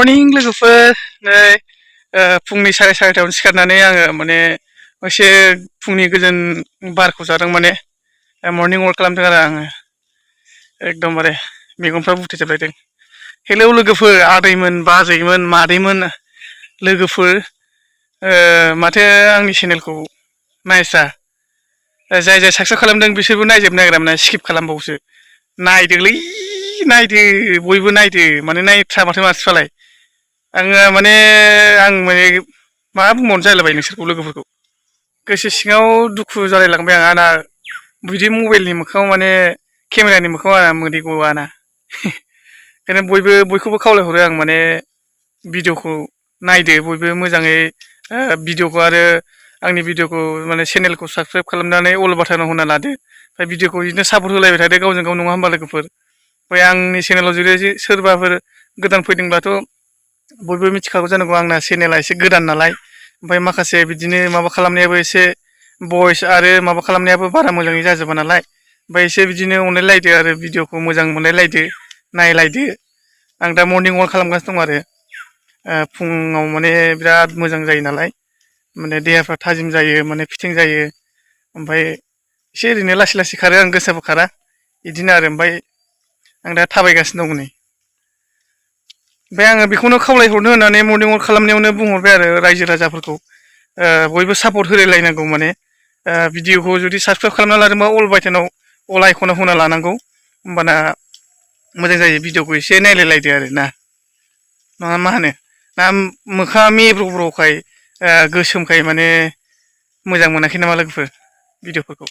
Morning लोगोफोर नै फुंनि 4:30 सिखारनानै आङो माने एसे फुंनि गोजोन बारखौ जादों माने मर्निं वाक खालामदों आरो आङो एकदमबारे मेगनफ्रा बुथेजोबलायदों। हेलौ लोगोफोर आदैमोन बाजैमोन मादैमोन लोगोफोर माथो आंनि चेनेलखौ नायस्रा जाय जाय साबसक्राइब खालामदों बिसोरबो नायजोबनो नागिरा स्किप खालामबावोसो नायदोलै नायदो बयबो नायदो माने नायथ्रा माथो मानसिफ्रालाय आङो माने मा बुंबावनो जालायबाय नोंसोरखौ लोगोफोरखौ गोसो सिङाव दुखु जालायलांबाय आंना बिदि मबाइलनि मोखाङाव माने केमेरानि मोखाङाव आंना मोदै गवाना ओंखायनो बयखौबो खावलायहरो आं माने भिडिअखौ नायदो बयबो मोजाङै भिडिअखौ आरो आंनि भिडिअखौ माने चेनेलखौ साबसक्राइब खालामनानै अल बाटनाव होना लादो ओमफ्राय भिडिअखौ बिदिनो सापर्ट होलायबाय थादो गावजों गाव नङा होमबा लोगोफोर ओमफ्राय आंनि चेनेलाव जुदि सोरबाफोर गोदान फैदोंबाथ' बयबो मिथिखागौ जानांगौ आंना चेनेला एसे गोदान नालाय ओमफ्राय माखासे बिदिनो माबा खालामनायाबो एसे भइस आरो माबा खालामनायाबो बारा मोजाङै जाजोबा नालाय ओमफ्राय एसे बिदिनो अनलायलायदो आरो भिडिअखौ मोजां मोनलायलायदो नायलायदो आं दा मर्निं वाक खालामगासिनो दं आरो फुङाव माने बिराद मोजां जायो नालाय माने देहाफ्रा थाजिम जायो माने फिटिं जायो ओमफ्राय एसे ओरैनो लासै लासै खारो आं गोसाबो खारा बिदिनो आरो ओमफ्राय आं दा थाबायगासिनो दं नै ओमफ्राय आङो बेखौनो खावलायहरनो होननानै मर्निं वाक खालामनायावनो बुंहरबाय आरो रायजो राजाफोरखौ बयबो सापर्ट होलायलायनांगौ माने भिडिअखौ जुदि साबसक्राइब खालामना लादोंबा अल बाटनाव अल आइकनाव होना लानांगौ होमबाना मोजां जायो भिडिअखौ एसे नायलायलायदो आरो ना नङा मा होनो ना मोखाङा मेब्र'ब्र'खाय गोसोमखाय माने मोजां मोनाखै नामा लोगोफोर भिडिअफोरखौ